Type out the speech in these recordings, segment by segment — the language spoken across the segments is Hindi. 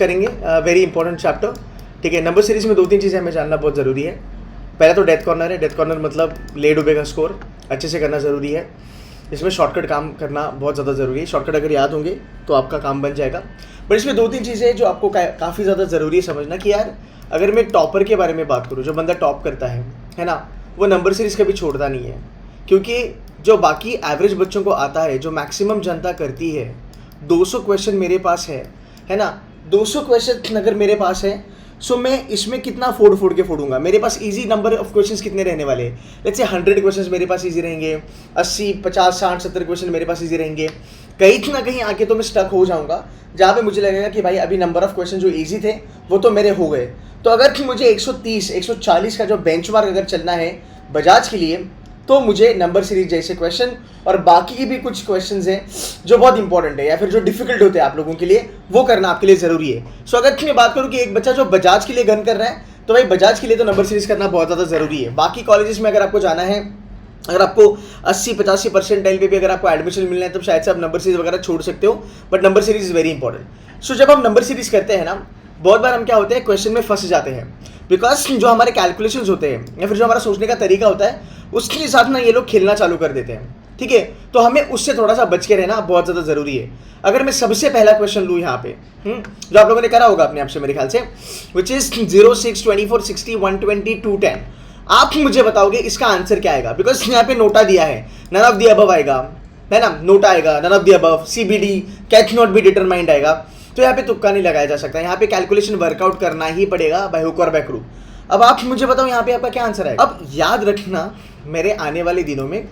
करेंगे वेरी इंपॉर्टेंट चैप्टर, ठीक है। नंबर सीरीज में 2-3 चीज़ें हमें जानना बहुत ज़रूरी है। पहला तो डेथ कॉर्नर है। डेथ कॉर्नर मतलब ले डूबे का स्कोर अच्छे से करना ज़रूरी है। इसमें शॉर्टकट काम करना बहुत ज़्यादा ज़रूरी है। शॉर्टकट अगर याद होंगे तो आपका काम बन जाएगा। बट इसमें 2-3 चीज़ें हैं जो आपको काफ़ी ज़्यादा ज़रूरी है समझना कि यार अगर मैं टॉपर के बारे में बात करूँ, जो बंदा टॉप करता है ना, वो नंबर सीरीज़ कभी छोड़ता नहीं है। क्योंकि जो बाकी एवरेज बच्चों को आता है, जो मैक्सिमम जनता करती है, 200 क्वेश्चन मेरे पास है ना, 200 क्वेश्चन अगर मेरे पास है, सो मैं इसमें कितना फोड़ के फोड़ूंगा। मेरे पास इजी नंबर ऑफ क्वेश्चंस कितने रहने वाले हैं, लेट्स से 100 क्वेश्चंस मेरे पास इजी रहेंगे, 80, 50, 60, 70 क्वेश्चन मेरे पास इजी रहेंगे। कहीं ना कहीं आके तो मैं स्टक हो जाऊंगा, जहाँ पे मुझे लगेगा कि भाई अभी नंबर ऑफ क्वेश्चन जो इजी थे वो तो मेरे हो गए। तो अगर मुझे 130, 140 का जो बेंचमार्क अगर चलना है बजाज के लिए, तो मुझे नंबर सीरीज जैसे क्वेश्चन और बाकी की भी कुछ क्वेश्चंस हैं जो बहुत इंपॉर्टेंट है या फिर जो डिफिकल्ट होते हैं आप लोगों के लिए, वो करना आपके लिए ज़रूरी है। सो अगर मैं बात करूँ कि एक बच्चा जो बजाज के लिए गन कर रहा है, तो भाई बजाज के लिए तो नंबर सीरीज करना बहुत ज़्यादा ज़रूरी है। बाकी कॉलेजेस में अगर आपको जाना है, अगर आपको 80-85 परसेंटाइल पे भी अगर आपको एडमिशन मिलना है, तो शायद से आप नंबर सीरीज वगैरह छोड़ सकते हो, but number series is very important. So जब हम नंबर सीरीज करते हैं ना, बहुत बार हम क्या होते हैं, क्वेश्चन में फंस जाते हैं। बिकॉज जो हमारे कैलकुलेशंस होते हैं या फिर जो हमारा सोचने का तरीका होता है, उसके साथ ना ये लोग खेलना चालू कर देते हैं, ठीक है। तो हमें उससे थोड़ा सा बच के रहना बहुत ज़्यादा ज़रूरी है। अगर मैं सबसे पहला क्वेश्चन लूँ यहाँ पे, जो आप लोगों ने करा होगा अपने आप से मेरे ख्याल से, विच इज़ 0, 6, 24, 60, 120, 210, आप मुझे बताओगे इसका आंसर क्या आएगा। बिकॉज यहाँ पे नोटा दिया है, नन ऑफ द अबव आएगा, है ना, नोटा आएगा, none of the above, CBD, catch not be determined आएगा। तो यहाँ पे तुक्का नहीं लगाया जा सकता, यहाँ पे कैलकुलेशन वर्कआउट करना ही पड़ेगा बाय हुक और बाय क्रूक। अब आप मुझे बताओ यहाँ पे आपका क्या आंसर है। अब याद रखना, मेरे आने वाले दिनों में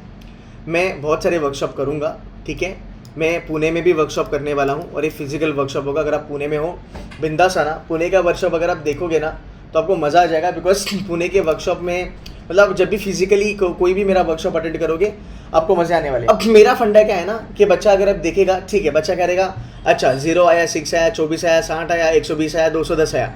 मैं बहुत सारे वर्कशॉप करूँगा, ठीक है। मैं पुणे में भी वर्कशॉप करने वाला हूँ और ये फिजिकल वर्कशॉप होगा। अगर आप पुणे में हो, बिंदास आना। पुणे का वर्कशॉप अगर आप देखोगे ना तो आपको मज़ा आ जाएगा। बिकॉज पुणे के वर्कशॉप में मतलब जब भी फिजिकली कोई भी मेरा वर्कशॉप अटेंड करोगे, आपको मज़े आने वाले। अब मेरा फंडा क्या है ना कि बच्चा अगर आप देखेगा, ठीक है, बच्चा क्या करेगा, अच्छा 0 आया, 6 आया, 24 आया, 60 आया, 120 आया, 210 आया।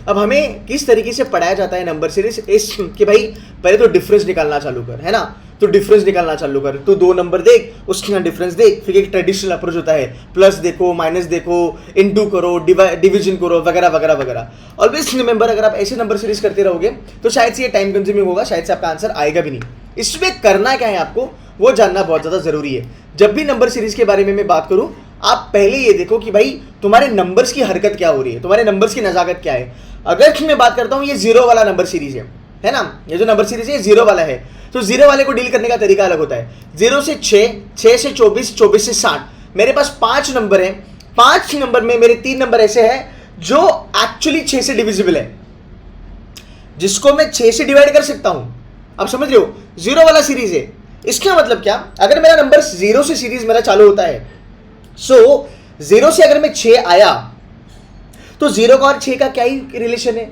अब हमें किस तरीके से पढ़ाया जाता है नंबर सीरीज, इस कि भाई पहले तो डिफरेंस निकालना चालू कर, है ना, तो डिफरेंस निकालना चालू कर, तो 2 नंबर देख, उसका डिफरेंस देख। फिर एक ट्रेडिशनल अप्रोच होता है, प्लस देखो, माइनस देखो, इनटू करो, डिवीजन करो, वगैरह वगैरह वगैरह। ऑलवेज रिमेंबर, अगर आप ऐसे नंबर सीरीज करते रहोगे तो शायद से ये टाइम कंज्यूमिंग होगा, शायद से आपका आंसर आएगा भी नहीं। इसमें करना क्या है आपको, वो जानना बहुत ज़्यादा ज़रूरी है। जब भी नंबर सीरीज के बारे में मैं बात करूँ, आप पहले ये देखो कि भाई तुम्हारे नंबर्स की हरकत क्या हो रही है, तुम्हारे नंबर्स की नज़ाकत क्या है। अगर मैं बात करता हूँ, ये 0 वाला नंबर सीरीज है ना, ये जो नंबर सीरीज है 0 वाला है, तो 0 वाले को डील करने का तरीका अलग होता है। 0 से 6, 6 से 24, 24 से 60, मेरे पास 5 नंबर है। 5 नंबर में मेरे 3 नंबर ऐसे हैं जो एक्चुअली 6 से डिविजिबल है, जिसको मैं 6 से डिवाइड कर सकता हूं। आप समझ रहे हो, 0 वाला सीरीज है। इसका मतलब क्या, अगर मेरा नंबर 0 से सीरीज मेरा चालू होता है, सो 0 से अगर मैं 6 आया, तो 0 का और 6 का क्या ही रिलेशन है,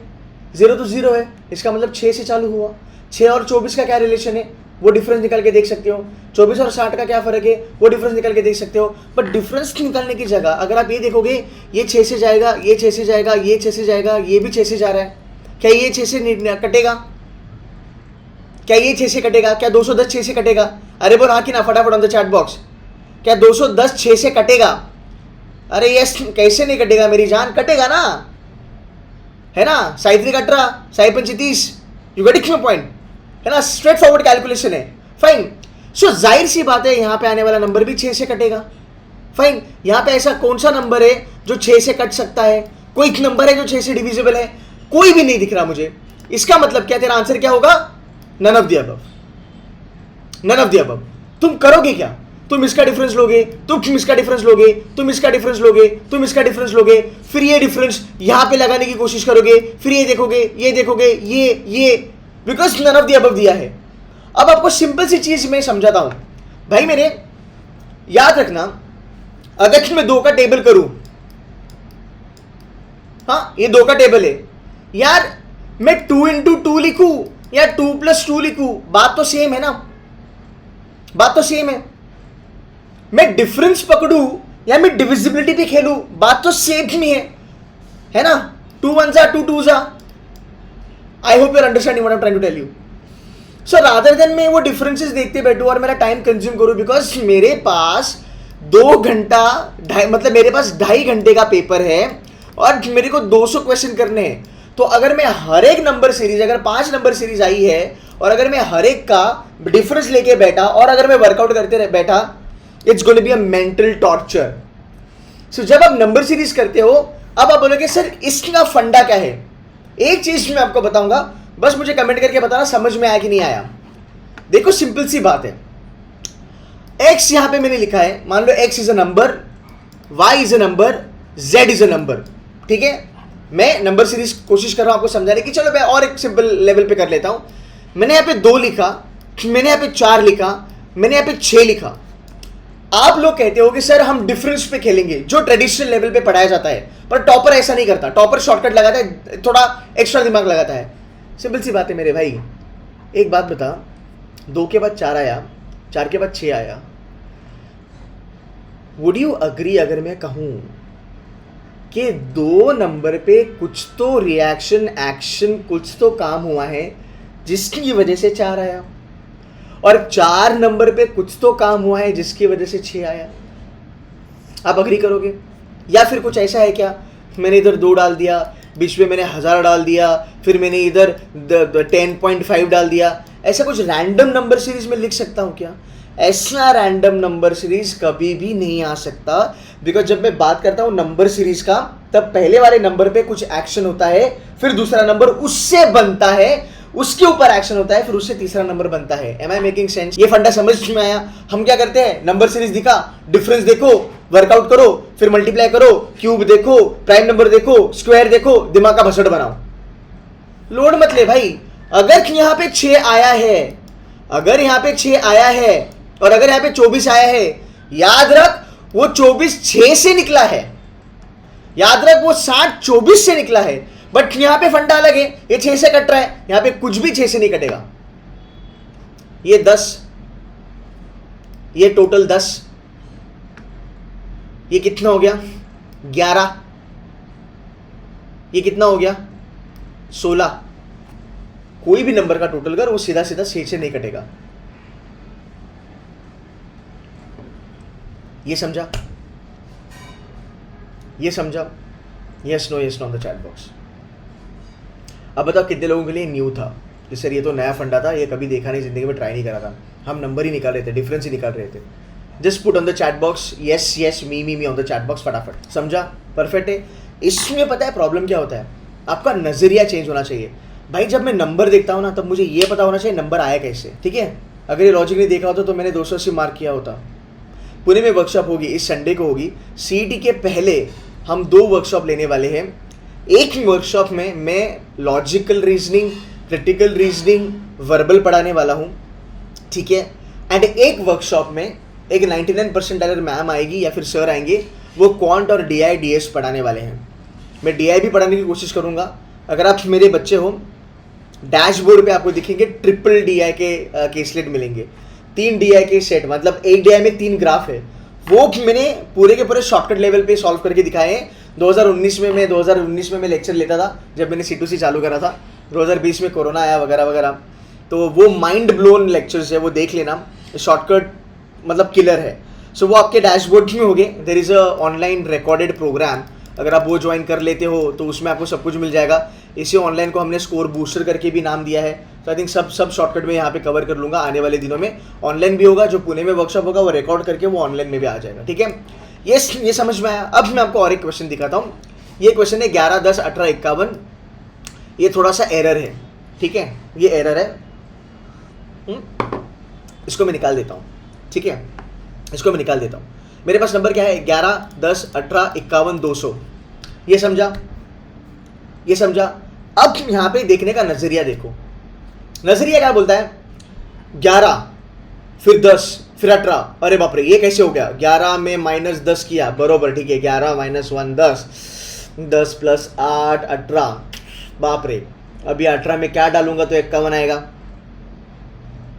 0 तो 0 है, इसका मतलब 6 से चालू हुआ। 6 और 24 का क्या रिलेशन है, वो डिफरेंस निकाल के देख सकते हो। 24 और 60 का क्या फर्क है, वो डिफरेंस निकाल के देख सकते हो। बट डिफरेंस निकालने की जगह अगर आप ये देखोगे, ये 6 से जाएगा, ये 6 से जाएगा, ये 6 से जाएगा, ये भी 6 से जा रहा है, क्या ये 6 से कटेगा, क्या ये 6 से कटेगा, क्या 210 6 से कटेगा? अरे बोल हाँ कि ना, फटाफट ऑन द चैट बॉक्स, क्या 210 6 से कटेगा? अरे यस, कैसे नहीं कटेगा मेरी जान, कटेगा ना, है ना। Sai 3 18, Sai 5 30, you get my point, है ना। स्ट्रेट फॉरवर्ड कैलकुलेशन है, फाइन। सो जाहिर सी बात है, यहाँ पे आने वाला नंबर भी 6 से कटेगा, फाइन। यहाँ पे ऐसा कौन सा नंबर है जो 6 से कट सकता है? कोई नंबर है जो 6 से डिविजिबल है? कोई भी नहीं दिख रहा मुझे। इसका मतलब क्या, तेरा आंसर क्या होगा? None of the above, none of the above. तुम करोगे क्या? तुम इसका डिफरेंस लोगे, तुम इसका डिफरेंस लोगे, तुम इसका डिफरेंस लोगे, तुम इसका डिफरेंस लोगे, फिर ये डिफरेंस यहां पे लगाने की कोशिश करोगे, फिर ये देखोगे, ये देखोगे, ये, because none of the above दिया है। अब आपको सिंपल सी चीज मैं समझाता हूं भाई मेरे, याद रखना, अगर मैं 2 का टेबल करूं, हाँ ये 2 का टेबल है यार, मैं 2 into 2 लिखूं या 2 + 2 लिखूं, बात तो सेम है ना, बात तो सेम है। मैं डिफरेंस पकड़ूं या मैं डिविजिबिलिटी पे खेलूं, बात तो सेम ही है ना। 2 1s are 2 2s are। I hope you're understanding what I am trying to tell you. So rather than मैं वो डिफरेंसेस देखते बैठूं और मेरा टाइम कंज्यूम करूं, बिकॉज मेरे पास 2 घंटा मतलब मेरे पास 2.5 घंटे का पेपर है, और मेरे को 200 क्वेश्चन करने हैं, तो अगर मैं हर एक नंबर सीरीज, अगर 5 नंबर सीरीज आई है और अगर मैं हर एक का डिफरेंस लेके बैठा और अगर मैं वर्कआउट करते बैठा, it's going to be a mental torture. So जब आप नंबर सीरीज करते हो, अब आप बोलोगे सर इसका फंडा क्या है। एक चीज मैं आपको बताऊंगा, बस मुझे कमेंट करके बताना समझ में आया कि नहीं आया। देखो सिंपल सी बात है, x यहां पे मैंने लिखा है, मान लो x is a number, y is a number, z is a number, ठीक है। मैं नंबर सीरीज कोशिश कर रहा हूं आपको समझाने की, चलो मैं और एक सिंपल लेवल पे कर लेता हूं। मैंने यहां पे 2 लिखा, मैंने यहां पे 4 लिखा, मैंने यहां पे 6 लिखा। आप लोग कहते हो कि सर हम डिफरेंस पे खेलेंगे, जो ट्रेडिशनल लेवल पे पढ़ाया जाता है, पर टॉपर ऐसा नहीं करता। टॉपर शॉर्टकट लगाता है, थोड़ा एक्स्ट्रा दिमाग लगाता है। सिंपल सी बात है मेरे भाई, एक बात बता, 2 के बाद 4 आया, 4 के बाद 6 आया, वुड यू अग्री अगर मैं कहूं कि 2 नंबर पे कुछ तो रिएक्शन, एक्शन, कुछ तो काम हुआ है जिसकी वजह से 4 आया, और 4 नंबर पे कुछ तो काम हुआ है जिसकी वजह से 6 आया। आप अग्री करोगे? या फिर कुछ ऐसा है क्या, मैंने इधर 2 डाल दिया, बीच में मैंने 1000 डाल दिया, फिर मैंने इधर 10.5 डाल दिया, ऐसा कुछ रैंडम नंबर सीरीज में लिख सकता हूं क्या? ऐसा रैंडम नंबर सीरीज कभी भी नहीं आ सकता, बिकॉज जब मैं बात करता हूं नंबर सीरीज का, तब पहले वाले नंबर पे कुछ एक्शन होता है, फिर दूसरा नंबर उससे बनता है, उसके ऊपर एक्शन होता है, फिर उससे तीसरा नंबर बनता है। Am I making sense? ये फंडा समझ में आया? हम क्या करते हैं, नंबर सीरीज दिखा, डिफरेंस देखो, वर्कआउट करो, फिर मल्टीप्लाई करो, क्यूब देखो, प्राइम नंबर देखो, स्क्वायर देखो, दिमाग का भसड़ बनाओ। लोड मत ले भाई। अगर यहां पे 6 आया है, अगर यहां पे 6 आया है और अगर यहां पे 24 आया है, याद रख वो 24 6 से निकला है, याद रख वो 60 24 से निकला है। बट यहां पे फंडा अलग है, ये 6 से कट रहा है, यहां पे कुछ भी 6 से नहीं कटेगा। ये 10, ये टोटल 10, ये कितना हो गया 11, ये कितना हो गया 16। कोई भी नंबर का टोटल कर, वो सीधा सीधा 6 से नहीं कटेगा। ये समझा? ये समझा? Yes know on the chat box. अब बताओ कितने लोगों के लिए न्यू था कि सर ये तो नया फंडा था, ये कभी देखा नहीं, जिंदगी में ट्राई नहीं करा था। हम नंबर ही निकाल रहे थे, डिफरेंस ही निकाल रहे थे। Just put on the chat box yes me on the chat box, फटाफट। समझा? परफेक्ट है। इसमें पता है प्रॉब्लम क्या होता है, आपका नजरिया चेंज होना चाहिए। भाई जब मैं नंबर देखता हूँ ना, तब मुझे ये पता होना चाहिए नंबर आया कैसे, ठीक है। अगर ये लॉजिक नहीं देखा होता तो मैंने 280 मार्क किया होता। पुणे में वर्कशॉप होगी, इस संडे को होगी। सीईटी के पहले हम 2 वर्कशॉप लेने वाले हैं। एक वर्कशॉप में मैं logical reasoning, critical reasoning, verbal पढ़ाने वाला हूँ, ठीक है। एंड एक वर्कशॉप में एक 99% अगर मैम आएगी या फिर सर आएंगे, वो क्वांट और DI DS पढ़ाने वाले हैं। मैं DI भी पढ़ाने की कोशिश करूँगा। अगर आप मेरे बच्चे हो, डैशबोर्ड पे आपको दिखेंगे ट्रिपल DI के केसलेट मिलेंगे, 3 DI के सेट, मतलब एक DI में 3 ग्राफ है। वो मैंने पूरे के पूरे शॉर्टकट लेवल पे सॉल्व करके दिखाए हैं। 2019 में मैं लेक्चर लेता था जब मैंने C2C चालू करा था। 2020 में कोरोना आया वगैरह वगैरह, तो वो माइंड ब्लोन लेक्चर्स है, वो देख लेना। शॉर्टकट मतलब किलर है। सो वो आपके डैशबोर्ड में होंगे। There is a online recorded programme, अगर आप वो ज्वाइन कर लेते हो तो उसमें आपको सब कुछ मिल जाएगा। इसी ऑनलाइन को हमने स्कोर बूस्टर करके भी नाम दिया है। तो आई थिंक सब शॉर्टकट में यहाँ पे कवर कर लूँगा। आने वाले दिनों में ऑनलाइन भी होगा, जो पुणे में वर्कशॉप होगा वो रिकॉर्ड करके वो ऑनलाइन में भी आ जाएगा, ठीक है। ये समझ में आया। अब मैं आपको और एक क्वेश्चन दिखाता हूँ। ये क्वेश्चन है 11, 10, 18, 51। ये थोड़ा सा एरर है, ठीक है, ये एरर है। इसको मैं निकाल देता हूँ, ठीक है, इसको मैं निकाल देता हूँ। मेरे पास नंबर क्या है 11, 10, 18, 51, 200। ये समझा? ये समझा? अब यहाँ पे देखने का नजरिया देखो। नजरिया क्या बोलता है, 11 फिर 10 फिर 18। अरे बाप रे, ये कैसे हो गया? 11 में -10 किया, बरोबर, ठीक है। 11 - 1 10, 10 + 8 18। बाप रे, अभी 18 में क्या डालूंगा तो 51 आएगा।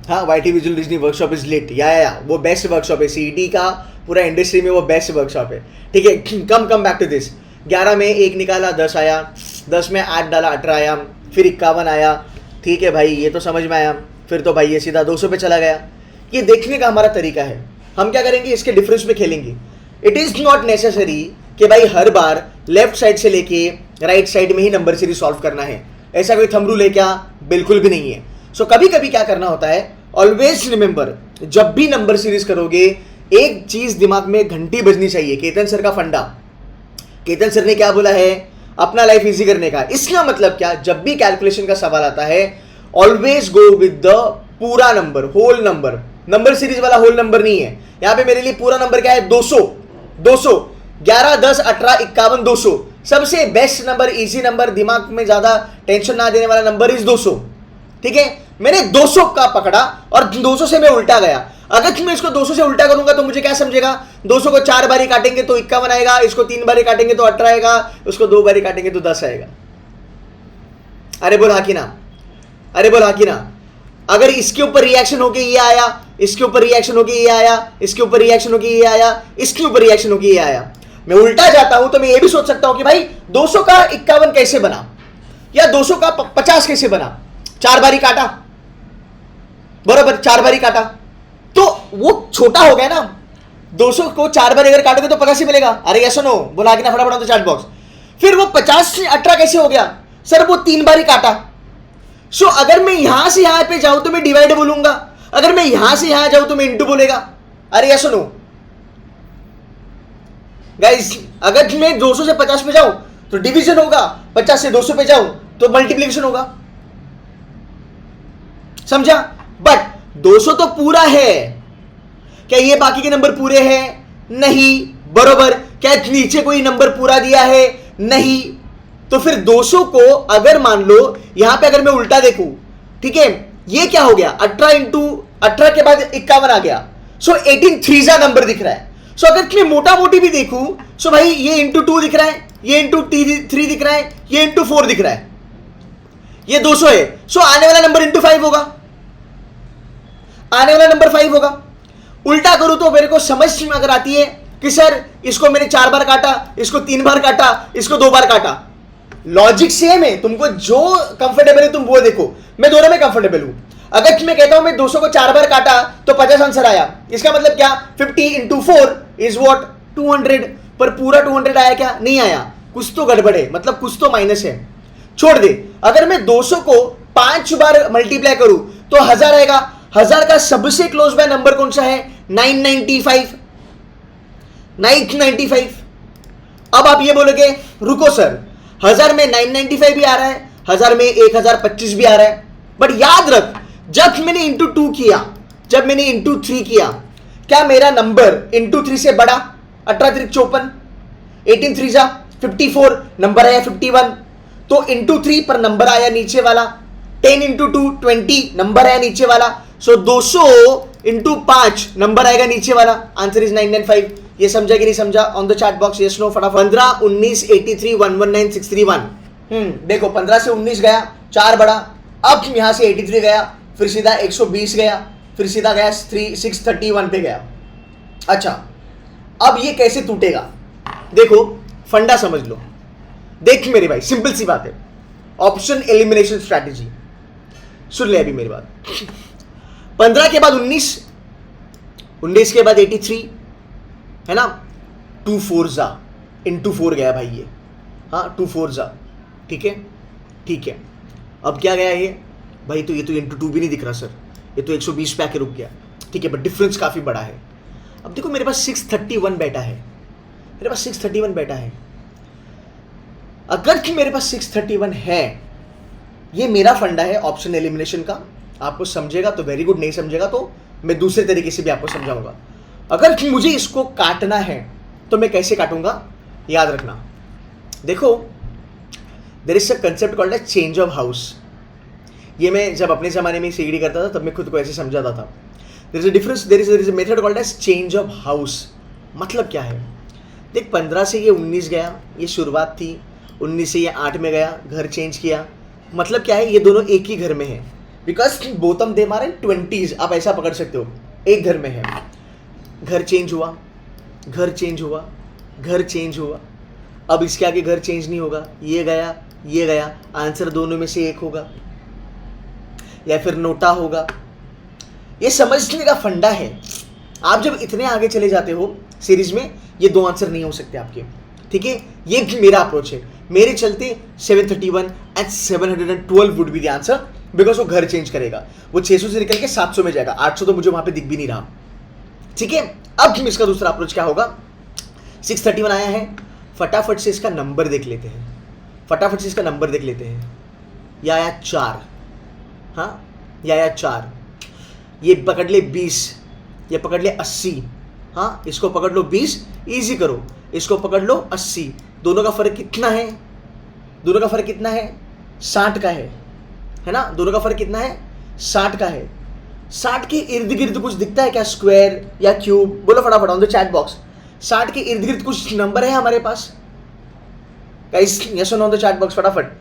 हाँ, YT visual reasoning workshop is lit, या वो बेस्ट वर्कशॉप है CET का, पूरा इंडस्ट्री में वो बेस्ट वर्कशॉप है, ठीक है। Come back to this. 11 में 1 निकाला 10 आया, 10 में 8 डाला 18 आया, फिर 51 आया, ठीक है भाई, ये तो समझ में आया। फिर तो भाई ये सीधा 200 पे चला गया। ये देखने का हमारा तरीका है। हम क्या करेंगे, इसके डिफरेंस पे खेलेंगे। इट इज़ नॉट नेसेसरी कि भाई हर बार लेफ्ट साइड से लेके राइट साइड में ही नंबर सीरीज सॉल्व करना है। ऐसा कोई थंब रूल है क्या? बिल्कुल भी नहीं है। सो कभी कभी क्या करना होता है, ऑलवेज रिमेंबर, जब भी नंबर सीरीज करोगे एक चीज दिमाग में घंटी बजनी चाहिए, केतन सर का फंडा। केतन सर ने क्या बोला है? अपना लाइफ इजी करने का। इसका मतलब क्या? जब भी कैलकुलेशन का सवाल आता है ऑलवेज गो विद द पूरा number, whole number. Number series वाला होल नंबर नहीं है। यहां पे मेरे लिए पूरा नंबर क्या है? 200, 200, 11, 10, 18, 51, 200। सबसे बेस्ट नंबर, इजी नंबर, दिमाग में ज्यादा टेंशन ना देने वाला नंबर इज 200। ठीक है, मैंने 200 का पकड़ा और 200 से मैं उल्टा गया। अगर मैं इसको 200 से उल्टा करूंगा तो मुझे क्या समझेगा? 200 को 4 बारी काटेंगे तो 51 आएगा, इसको 3 बारी काटेंगे तो 18 आएगा, उसको 2 बारी काटेंगे तो 10 आएगा। अरे बोल हाँ कि ना? अरे बोल हाँ कि ना? अगर इसके ऊपर रिएक्शन होके ये आया, इसके ऊपर रिएक्शन होके ये आया, इसके ऊपर रिएक्शन होके ये आया, इसके ऊपर रिएक्शन होके ये आया, मैं उल्टा जाता हूं तो मैं ये भी सोच सकता हूं कि भाई 200 का 51 कैसे बना, या 200 का 50 कैसे बना? 4 बारी काटा, बराबर 4 बारी काटा तो वो छोटा हो गया ना। 200 को 4 बार अगर काटोगे तो 50 ही मिलेगा। अरे यस नो? बोला कि ना फटाफट तो चैट बॉक्स। फिर वो 50 से 18 कैसे हो गया? सर वो 3 बार ही काटा। सो अगर मैं यहां से यहां पे जाऊं तो मैं डिवाइड बोलूंगा, अगर मैं यहां से यहां जाऊं तो मैं इंटू बोलेगा। अरे यस नो गाइस? अगर मैं 200 से 50 पे जाऊं तो डिवीजन होगा, 50 से 200 पे जाऊं तो मल्टीप्लिकेशन होगा। समझा? बट 200 तो पूरा है, क्या ये बाकी के नंबर पूरे हैं? नहीं, बरोबर। क्या नीचे कोई नंबर पूरा दिया है? नहीं। तो फिर 200 को अगर मान लो यहां पे अगर मैं उल्टा देखूं, ठीक है, ये क्या हो गया? 18 इंटू 18 के बाद 51 आ गया। सो 18 थ्रीजा नंबर दिख रहा है। सो अगर मैं मोटा मोटी भी देखूं, सो भाई ये इंटू 2 दिख रहा है, ये इंटू 3 दिख रहा है, ये इंटू 4 दिख रहा है, ये 200 है। सो आने वाला नंबर इंटू 5 होगा, आने वाला नंबर 5 होगा। उल्टा करूं तो मेरे को समझ में अगर आती है कि सर इसको मैंने 4 बार काटा, इसको 3 बार काटा, इसको 2 बार काटा, लॉजिक सेम है। तुमको जो कंफर्टेबल है तुम वो देखो, मैं दोनों में कंफर्टेबल हूं। अगर मैं कहता हूं मैं 200 को 4 बार काटा तो 50 आंसर आया, इसका मतलब क्या? 50 इंटू 4 इज वॉट? 200। पर पूरा 200 आया क्या? नहीं आया, कुछ तो गड़बड़ है, मतलब कुछ तो माइनस है। छोड़ दे। अगर मैं 200 को 5 बार मल्टीप्लाई करूं तो 1000 आएगा। 1000 का सबसे क्लोज बाय नंबर कौन सा है? 995। 995। अब आप ये बोलोगे रुको सर, 1000 में 995 भी आ रहा है, 1000 में 1025 भी आ रहा है, बट याद रख जब मैंने इंटू 2 किया, जब मैंने इंटू 3 किया, क्या मेरा नंबर इंटू 3 से बड़ा? 18 3 54, 18 3 जा 54, नंबर आया 51, तो इंटू 3 पर नंबर आया नीचे वाला। 10 इंटू 2 20, नंबर आया नीचे वाला। सो 200 इंटू 5 नंबर आएगा नीचे वाला। Answer is 995। ये समझा कि नहीं समझा? On the chat box yes no फटाफट। 15 19 83 119 631। देखो 15 से 19 गया, 4 बड़ा, अब यहां से 83 गया, फिर सीधा 120 गया, फिर सीधा गया 631 पे गया। अच्छा, अब ये कैसे टूटेगा? देखो फंडा समझ लो। देख मेरे भाई, सिंपल सी बात है, ऑप्शन एलिमिनेशन स्ट्रैटेजी। सुन ले अभी मेरी बात। 15 के बाद 19, 19 के बाद 83, है ना? 2 4 जा इंटू 4 गया भाई ये, हाँ 2 4 जा, ठीक है, ठीक है। अब क्या गया ये भाई? तो ये तो इंटू 2 भी नहीं दिख रहा सर, ये तो 120 पे आके रुक गया, ठीक है, बट डिफरेंस काफी बड़ा है। अब देखो मेरे पास 631 बैठा है, मेरे पास 631 बैठा है। अगर कि मेरे पास 631 है, ये मेरा फंडा है ऑप्शन एलिमिनेशन का। आपको समझेगा तो वेरी गुड, नहीं समझेगा तो मैं दूसरे तरीके से भी आपको समझाऊंगा। अगर कि मुझे इसको काटना है तो मैं कैसे काटूंगा, याद रखना। देखो there is a concept called as change of house. ये मैं जब अपने ज़माने में सीडी करता था तब मैं खुद को ऐसे समझाता था। There is a difference, there is a method called as change of house. मतलब क्या है? देख 15 से ये 19 गया, ये शुरुआत थी, 19 से ये 8 में गया, घर चेंज किया। मतलब क्या है? ये दोनों एक ही घर में है, बिकॉज बोतम दे मारे 20s, आप ऐसा पकड़ सकते हो, एक घर में है। घर चेंज हुआ, घर चेंज हुआ, घर चेंज हुआ। अब इसके आगे घर चेंज नहीं होगा, ये गया, ये गया, आंसर दोनों में से एक होगा या फिर नोटा होगा। ये समझने का फंडा है। आप जब इतने आगे चले जाते हो सीरीज में, ये 2 आंसर नहीं हो सकते आपके, ठीक है, ये मेरा अप्रोच है। मेरे चलते 731 and 712 would be the answer, because वो घर चेंज करेगा, वो 600 से निकल के 700 में जाएगा, 800 तो मुझे वहां पे दिख भी नहीं रहा, ठीक है। अब इसका दूसरा अप्रोच क्या होगा, 631 आया है, फटाफट से इसका नंबर देख लेते हैं, फटाफट से इसका नंबर देख लेते हैं। या आया 4, हाँ या आया 4, ये पकड़ ले 20, ये पकड़ ले 80, हाँ इसको पकड़ लो 20, इजी करो, इसको पकड़ लो 80, दोनों का फर्क कितना है, दोनों का फर्क कितना है, 60 का है ना, दोनों का फर्क कितना है, 60 का है। 60 के इर्द गिर्द कुछ दिखता है क्या, स्क्वायर या क्यूब, बोलो फटाफट ऑन द चैट बॉक्स। 60 के इर्द गिर्द कुछ नंबर है हमारे पास गाइस, यस और know on the chat box फटाफट।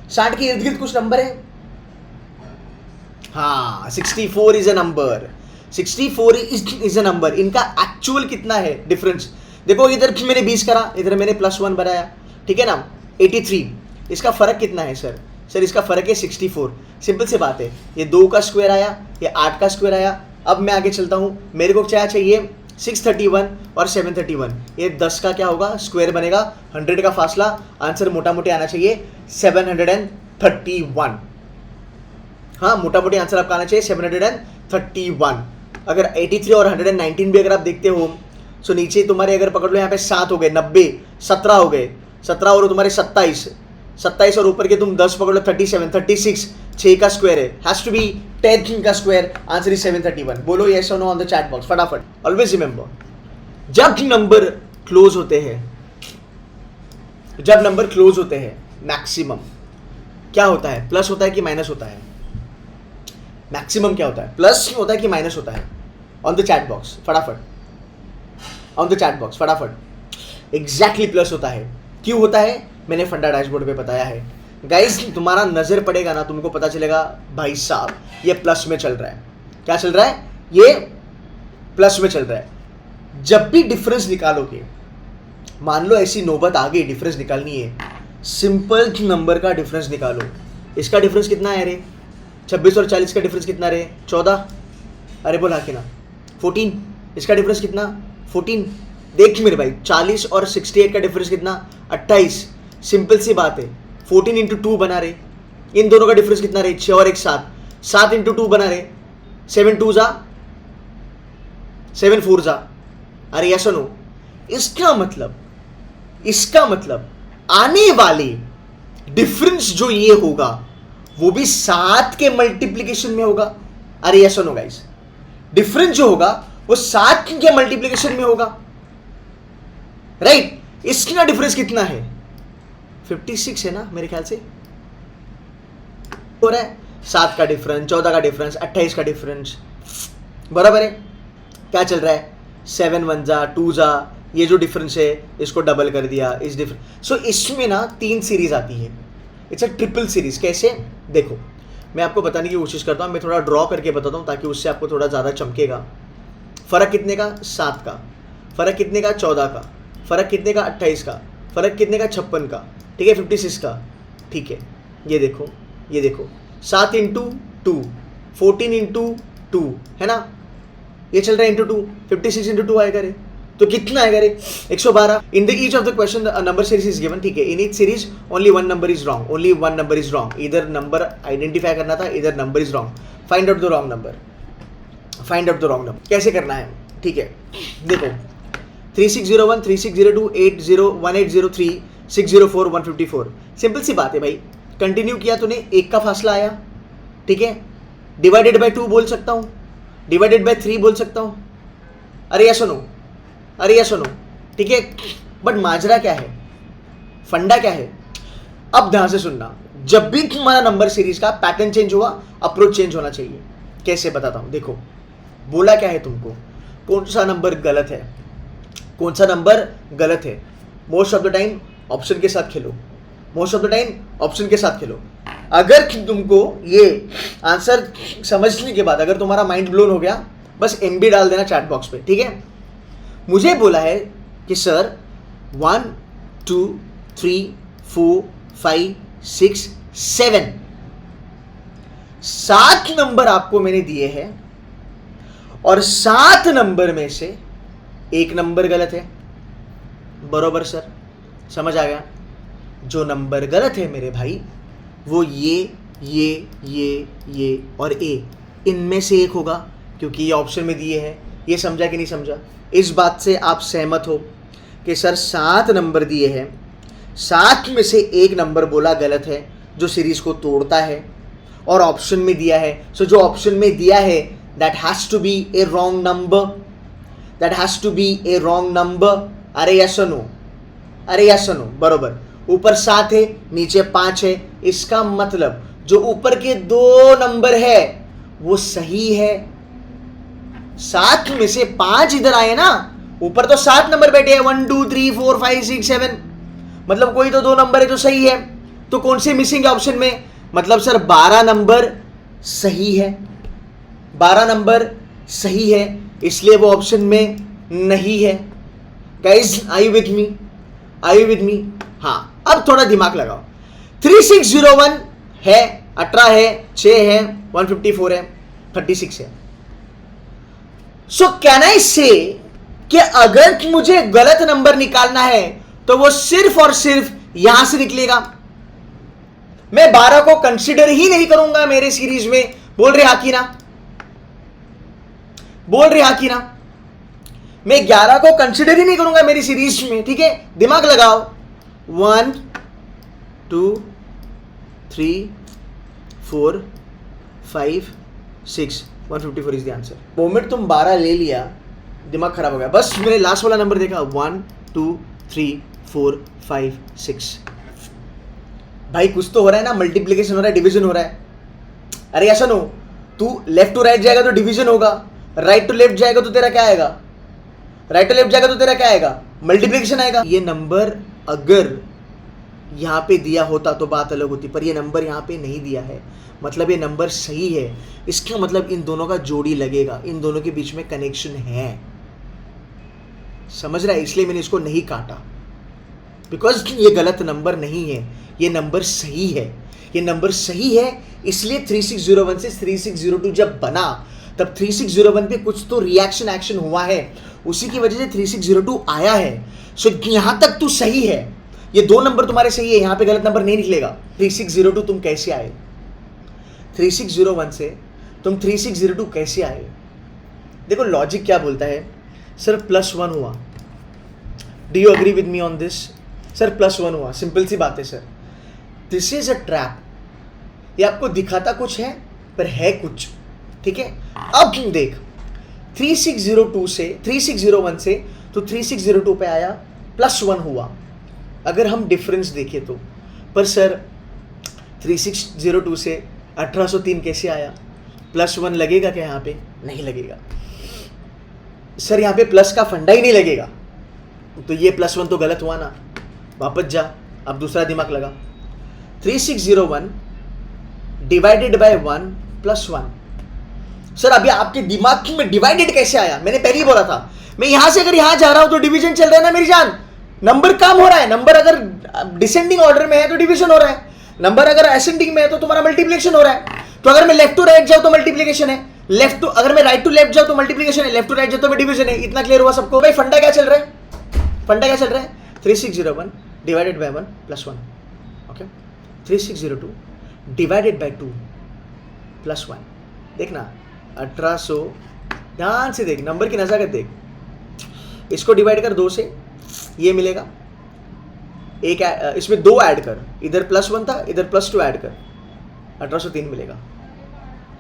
60 के इर्द गिर्द कुछ नंबर है, हाँ 64 is a number, 64 is a number. इनका एक्चुअल कितना है डिफरेंस, देखो इधर मैंने 20 करा, इधर मैंने +1 बनाया, ठीक है ना, 83। इसका फर्क कितना है सर, सर इसका फर्क है 64। सिंपल सी बात है, ये 2 का स्क्वायर आया, ये 8 का स्क्वायर आया। अब मैं आगे चलता हूं, मेरे को क्या चाहिए, 631 और 731, ये 10 का क्या होगा, स्क्वायर बनेगा, 100 का फासला, आंसर मोटा मोटी आना चाहिए 731। हाँ मोटा मोटी आंसर आपका आना चाहिए 731। अगर 83 और 119 भी अगर आप देखते हो, सो नीचे तुम्हारे अगर पकड़ लो यहाँ पे 7 हो गए, 90, 17 हो गए, 17 और तुम्हारे 27, 27 और ऊपर के तुम 10 पकड़ लो 37, 36, 6 का स्क्वायर है, हैज टू बी 10 का स्क्वायर, आंसर इज 731। बोलो यस और know on the chat box फटाफट। ऑलवेज रिमेंबर, जब नंबर क्लोज होते हैं, जब नंबर क्लोज होते हैं मैक्सिमम क्या होता है, प्लस होता है कि माइनस होता है, मैक्सिमम क्या होता है, प्लस होता है कि माइनस होता है, ऑन द चैट बॉक्स फटाफट, ऑन द चैट बॉक्स फटाफट। एग्जैक्टली प्लस होता है। क्यों होता है, मैंने फंडा डैशबोर्ड पे बताया है गाइस, तुम्हारा नजर पड़ेगा ना, तुमको पता चलेगा भाई साहब ये प्लस में चल रहा है। क्या चल रहा है, ये प्लस में चल रहा है। जब भी डिफरेंस निकालोगे, मान लो ऐसी नौबत आ गई डिफरेंस निकालनी है, सिंपल नंबर का डिफरेंस निकालो। इसका डिफरेंस कितना है रे, 26 और 40 का डिफरेंस कितना रे, 14, अरे बोला कि ना 14, इसका डिफरेंस कितना 14। देख मेरे भाई 40 और 68 का डिफरेंस कितना 28। सिंपल सी बात है, 14 इंटू 2 बना रहे, इन दोनों का डिफरेंस कितना रहे, 6 और 1 7, 7 इंटू 2 बना रहे, 7 2 जा 7 4 जा, अरे यस नो। इसका मतलब आने वाले डिफरेंस जो ये होगा वो भी 7 के मल्टीप्लीकेशन में होगा। अरे यस नो गाइस, डिफरेंस जो होगा वो 7 के मल्टीप्लीकेशन में होगा, राइट। इसका डिफरेंस कितना है, 56 है ना मेरे ख्याल से, हो रहा है 7 का डिफरेंस, 14 का डिफरेंस, 28 का डिफरेंस, बराबर है। क्या चल रहा है, 7 1 जा 2 जा, ये जो डिफरेंस है इसको डबल कर दिया, इस डिफरेंस। सो इसमें ना 3 सीरीज आती है, इट्स अ ट्रिपल सीरीज। कैसे, देखो मैं आपको बताने की कोशिश करता हूँ, मैं थोड़ा ड्रॉ करके बताता हूँ ताकि उससे आपको थोड़ा ज़्यादा चमकेगा। फ़र्क कितने का, 7 का, फ़र्क कितने का, 14 का, फ़र्क कितने का, 28 का, फ़र्क कितने का, 56 का, ठीक है, 56 का, ठीक है। ये देखो, ये देखो 7 इंटू 2, 14 इंटू 2 है ना, ये चल रहा है इंटू 2, 56 इंटू 2 आएगा रे, तो कितना आएगा रे, 112। In the each of the question number series is given, ठीक है। In each series only one number is wrong, only one number is wrong. इधर नंबर आइडेंटिफाई करना था, इधर number is wrong, find out the wrong number, find out the wrong number. कैसे करना है, ठीक है, देखो 3601 3602 80 1803 604 154, सिंपल सी बात है भाई। कंटिन्यू किया तूने, 1 का फासला आया, ठीक है, डिवाइडेड बाय 2 बोल सकता हूँ, डिवाइडेड बाय 3 बोल सकता हूँ, अरे या सुनो, अरे या सुनो, ठीक है। बट माजरा क्या है, फंडा क्या है, अब ध्यान से सुनना। जब भी तुम्हारा नंबर सीरीज का पैटर्न चेंज हुआ, अप्रोच चेंज होना चाहिए। कैसे बताता हूं, देखो बोला क्या है तुमको, कौन सा नंबर गलत है, कौन सा नंबर गलत है। Most of the time option के साथ खेलो, most of the time option के साथ खेलो। अगर तुमको ये आंसर समझने के बाद अगर तुम्हारा माइंड ब्लोन हो गया, बस MB डाल देना चैट बॉक्स पे, ठीक है। मुझे बोला है कि सर 1 2 3 4 5 6 7 7 नंबर आपको मैंने दिए हैं और 7 नंबर में से एक नंबर गलत है, बरोबर सर, समझ आ गया? जो नंबर गलत है मेरे भाई वो ये और ए, इनमें से एक होगा, क्योंकि ये ऑप्शन में दिए हैं। ये समझा कि नहीं समझा? इस बात से आप सहमत हो कि सर 7 नंबर दिए हैं, 7 में से एक नंबर बोला गलत है जो सीरीज को तोड़ता है, और ऑप्शन में दिया है, सो जो ऑप्शन में दिया है that has to be a wrong number, that has to be a wrong number. अरे यस नो, अरे यस नो, बरोबर। ऊपर 7 है, नीचे 5 है, इसका मतलब जो ऊपर के 2 नंबर है वो सही है। 7 में से 5 इधर आए ना, ऊपर तो 7 नंबर बैठे हैं, 1 2 3 4 5 6 7, मतलब कोई तो 2 नंबर है जो सही है। तो कौन से मिसिंग है ऑप्शन में? मतलब सर 12 नंबर सही है, 12 नंबर सही है, इसलिए वो ऑप्शन में नहीं है। Guys are you with me? Are you with me? हाँ, अब थोड़ा दिमाग लगाओ। 3601 है, 18 है, 6 है, 154 है, 36 है। सो कैन आई से कि अगर मुझे गलत नंबर निकालना है तो वो सिर्फ और सिर्फ यहां से निकलेगा। मैं 12 को कंसिडर ही नहीं करूंगा मेरे सीरीज में। बोल रहे हा कि ना? बोल रहे हा कि ना? मैं 11 को कंसिडर ही नहीं करूंगा मेरी सीरीज में, ठीक है? दिमाग लगाओ। 1 2 3 4 5 6 154 इज द आंसर। मोमेंट तुम 12 ले लिया, दिमाग खराब हो गया। बस मैंने लास्ट वाला नंबर देखा, 1 2 3 4 5 6। भाई कुछ तो हो रहा है ना, मल्टीप्लिकेशन हो रहा है, डिवीजन हो रहा है। अरे ऐसा नो, तू लेफ्ट टू राइट जाएगा तो डिवीजन होगा, राइट टू लेफ्ट जाएगा तो तेरा क्या आएगा? राइट टू लेफ्ट जाएगा तो तेरा क्या आएगा? मल्टीप्लिकेशन आएगा। ये नंबर अगर यहाँ पे दिया होता तो बात अलग होती, पर ये नंबर यहाँ पे नहीं दिया है, मतलब ये नंबर सही है। इसका मतलब इन दोनों का जोड़ी लगेगा, इन दोनों के बीच में कनेक्शन है। समझ रहा है? इसलिए मैंने इसको नहीं काटा, बिकॉज ये गलत नंबर नहीं है, ये नंबर सही है। ये नंबर सही है, इसलिए 3601 से 3602 जब बना तब 3601 पे कुछ तो रिएक्शन एक्शन हुआ है, उसी की वजह से 3602 आया है। सो यहां तक तू सही है, ये 2 नंबर तुम्हारे सही है, यहां पे गलत नंबर नहीं निकलेगा। 3602 तुम कैसे आए? 3601 से तुम 3602 कैसे आए? देखो लॉजिक क्या बोलता है, सर +1 हुआ। Do you agree with me on this? Sir +1 हुआ, सिंपल सी बात है sir. This is a trap. ये आपको दिखाता कुछ है पर है कुछ, ठीक है? अब देख, 3602 से 3601 से तो 3602 पे आया, +1 हुआ। अगर हम डिफरेंस देखें तो, पर सर 3602 से 1803 कैसे आया? +1 लगेगा क्या यहाँ पे? नहीं लगेगा सर, यहाँ पे प्लस का फंडा ही नहीं लगेगा। तो ये +1 तो गलत हुआ ना, वापस जा, अब दूसरा दिमाग लगा। 3601 डिवाइडेड बाय 1 +1। सर अभी आपके दिमाग में डिवाइडेड कैसे आया? मैंने पहले ही बोला था, मैं यहां से अगर यहां जा रहा हूं तो डिवीजन चल रहा है ना मेरी जान, नंबर कम हो रहा है। नंबर अगर डिसेंडिंग ऑर्डर में है तो डिवीजन हो रहा है, नंबर अगर असेंडिंग में है तो तुम्हारा मल्टीप्लिकेशन हो रहा है। तो अगर मैं लेफ्ट टू राइट जाऊं तो मल्टीप्लिकेशन है, अगर मैं राइट टू लेफ्ट जाऊं तो मल्टीप्लिकेशन है, लेफ्ट टू राइट जाऊं तो डिवीजन है। इतना क्लियर हुआ सबको? भाई फंडा क्या चल रहा है? फंडा क्या चल रहा है? 3601 divided by 1 +1, okay. 3602 divided by 2 +1। देखना 1800, ध्यान से देख, नंबर की नजाकत देख। इसको डिवाइड कर 2 से, ये मिलेगा। एक इसमें 2 ऐड कर, इधर +1 था, इधर +2 ऐड कर, 1803 मिलेगा,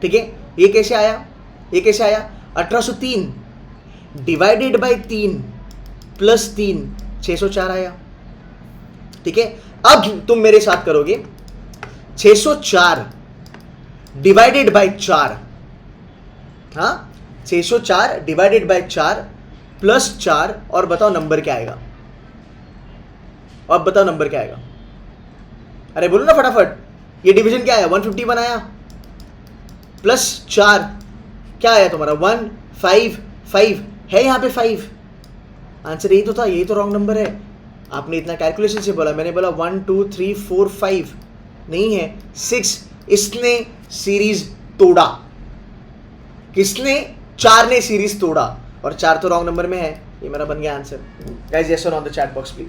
ठीक है? ये कैसे आया? ये कैसे आया? 1803 डिवाइडेड बाय 3 +3 604 आया, ठीक है? अब तुम मेरे साथ करोगे, 604 डिवाइडेड बाय 4, हाँ 604 डिवाइडेड बाय 4 +4, और बताओ नंबर क्या आएगा? अब बताओ नंबर क्या आएगा? अरे बोलो ना फटाफट। ये डिवीजन क्या आया? 151 आया, +4 क्या आया तुम्हारा? 1 5 5 है, यहाँ पे 5। आंसर यही तो था, यही तो रॉन्ग नंबर है। आपने इतना कैलकुलेशन से बोला, मैंने बोला 1 2 3 4 5 नहीं है, 6। इसने सीरीज तोड़ा, किसने? 4 ने सीरीज तोड़ा, और 4 तो रॉन्ग नंबर में है। ये मेरा बन गया आंसर। गाइस यस और on the chat box please.